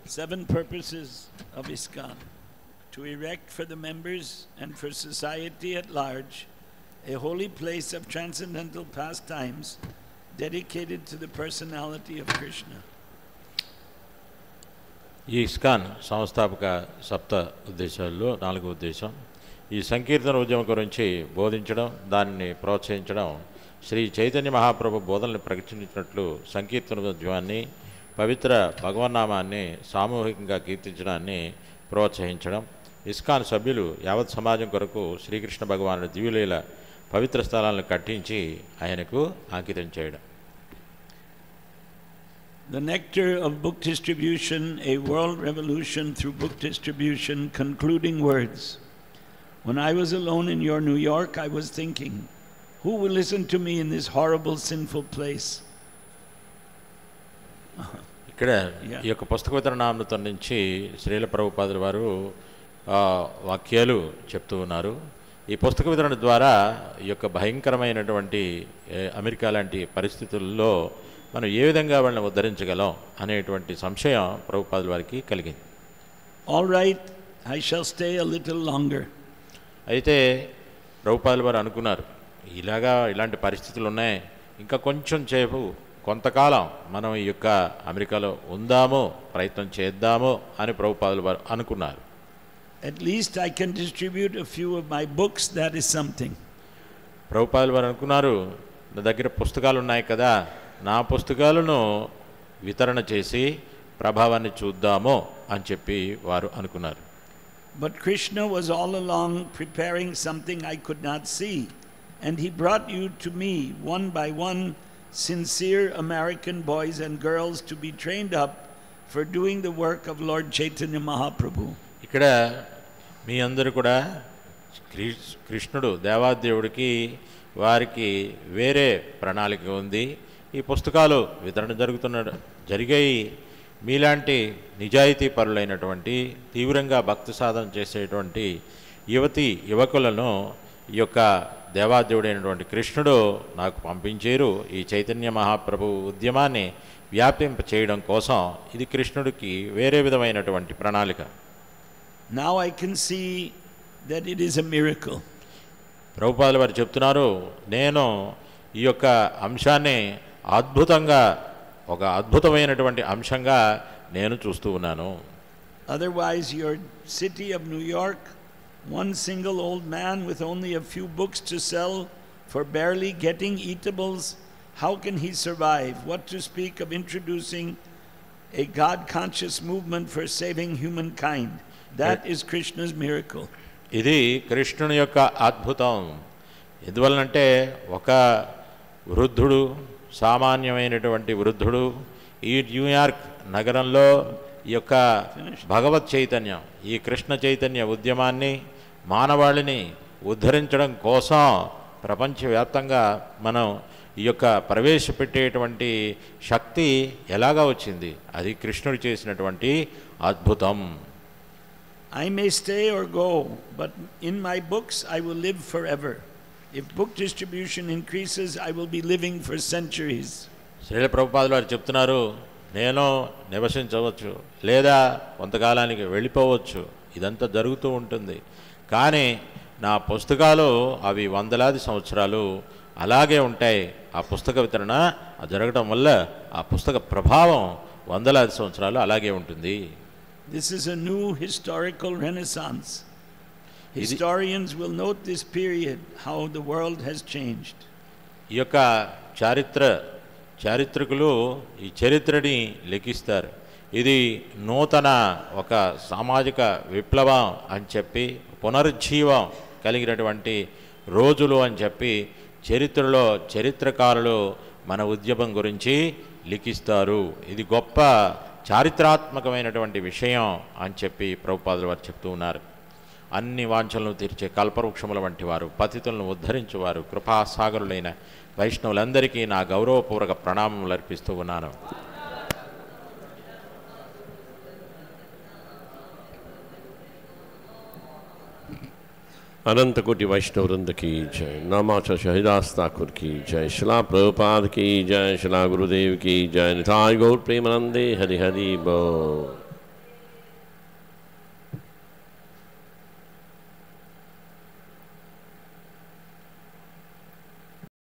7 purposes of ISKCON: to erect for the members and for society at large a holy place of transcendental pastimes dedicated to the personality of Krishna. ఈ ISKCON సంస్థాపక సప్త ఉద్దేశాల్లో 4వ ఉద్దేశం ఈ సంకీర్తన ఉద్యమం గురించి బోధించడం, దానిని ప్రోత్సహించడం, శ్రీ చైతన్య మహాప్రభు బోధనలు ప్రకటించినట్లు సంకీర్తన ఉద్యమాన్ని, పవిత్ర భగవన్నామాన్ని సామూహికంగా కీర్తించడాన్ని ప్రోత్సహించడం, ఇస్కాన్ సభ్యులు యావత్ సమాజం కొరకు శ్రీకృష్ణ భగవానుడి దివ్యలీల పవిత్ర స్థలాలను కట్టించి ఆయనకు అంకితం చేయడం. The nectar of book distribution, a world revolution through book distribution. Concluding words. When I was alone in your New York, I was thinking, who will listen to me in this horrible, sinful place? ఇక్కడ ఈ యొక్క పుస్తక వితరణామృతం నుంచి శ్రీల ప్రభుపాదుల వారు వాక్యాలు చెప్తూ ఉన్నారు. ఈ పుస్తక వితరణ ద్వారా ఈ యొక్క భయంకరమైనటువంటి అమెరికా లాంటి పరిస్థితుల్లో మనం ఏ విధంగా వాళ్ళని ఉద్ధరించగలం అనేటువంటి సంశయం ప్రభుపాదుల వారికి కలిగింది. All right, I shall stay a little longer. అయితే ప్రభుపాదుల వారు అనుకున్నారు, ఇలాంటి పరిస్థితులు ఉన్నాయి, ఇంకా కొంచెం సేపు కొంతకాలం మనం ఈ యొక్క అమెరికాలో ఉందాము, ప్రయత్నం చేద్దాము అని ప్రభుపాదుల వారు అనుకున్నారు. At least I can distribute a few of my books, that is something. ప్రభుపాదుల వారు అనుకున్నారు, నా దగ్గర పుస్తకాలు ఉన్నాయి కదా, నా పుస్తకాలను వితరణ చేసి ప్రభావాన్ని చూద్దాము అని చెప్పి వారు అనుకున్నారు. But Krishna was all along preparing something I could not see, and he brought you to me one by one, sincere American boys and girls to be trained up for doing the work of Lord Chaitanya Mahaprabhu. ఇక్కడ మీ అందరూ కూడా కృష్ణుడు దేవాదేవుడికి వారికి వేరే ప్రణాళిక ఉంది. ఈ పుస్తకాలు వితరణ జరిగాయి. మీలాంటి నిజాయితీ పరులైనటువంటి తీవ్రంగా భక్తి సాధన చేసేటువంటి యువకులను ఈ యొక్క దేవాదేవుడైనటువంటి కృష్ణుడు నాకు పంపించారు. ఈ చైతన్య మహాప్రభు ఉద్యమాన్ని వ్యాపింప చేయడం కోసం ఇది కృష్ణుడికి వేరే విధమైనటువంటి ప్రణాళిక. Now I can see that it is a miracle. ప్రభుపాదుల వారు చెప్తున్నారు, నేను ఈ యొక్క అంశాన్ని అద్భుతంగా, ఒక అద్భుతమైనటువంటి అంశంగా నేను చూస్తూ ఉన్నాను. Otherwise your city of New York, one single old man with only a few books to sell for barely getting eatables, how can he survive? What to speak of introducing a God-conscious movement for saving humankind? That is Krishna's miracle. ఇది కృష్ణుని యొక్క అద్భుతం. ఎందువలనంటే ఒక వృద్ధుడు, సామాన్యమైనటువంటి వృద్ధుడు ఈ New York నగరంలో ఈ యొక్క భగవత్ చైతన్యం, ఈ కృష్ణ చైతన్య ఉద్యమాన్ని, మానవాళిని ఉద్ధరించడం కోసం ప్రపంచవ్యాప్తంగా మనం ఈ యొక్క ప్రవేశపెట్టేటువంటి శక్తి ఎలాగా వచ్చింది? అది కృష్ణుడు చేసినటువంటి అద్భుతం. I may stay or go, but in my books I will live forever. If book distribution increases, I will be living for centuries. Srila ప్రభుపాదులు వారు చెప్తున్నారు, నేను నివసించవచ్చు లేదా కొంతకాలానికి వెళ్ళిపోవచ్చు, ఇదంతా జరుగుతూ ఉంటుంది. కానీ నా పుస్తకాలు అవి వందలాది సంవత్సరాలు అలాగే ఉంటాయి. ఆ పుస్తక వితరణ జరగడం వల్ల ఆ పుస్తక ప్రభావం వందలాది సంవత్సరాలు అలాగే ఉంటుంది. This is a new historical renaissance. Historians will note this period, how the world has changed. ఈ యొక్క చారిత్రకులు ఈ చరిత్రని లెక్కిస్తారు. ఇది నూతన ఒక సామాజిక విప్లవం అని చెప్పి, పునరుజ్జీవం కలిగినటువంటి రోజులు అని చెప్పి చరిత్రలో చరిత్రకారులు మన ఉద్యమం గురించి లిఖిస్తారు. ఇది గొప్ప చారిత్రాత్మకమైనటువంటి విషయం అని చెప్పి ప్రభుపాదుల వారు చెప్తూ ఉన్నారు. అన్ని వాంఛలను తీర్చే కల్పవృక్షముల వంటి వారు, పతితులను ఉద్ధరించువారు, కృపాసాగరులైన వైష్ణవులందరికీ నా గౌరవపూర్వక ప్రణామములు అర్పిస్తూ ఉన్నాను. अनंत कोटि वैष्णव वृंद की जय। नामाचार्य हरिदास ठाकुर की जय। शिला प्रभुपाद की जय। शिला गुरुदेव की जय। निताय गौर प्रेमानंदे हरि हरि बोल।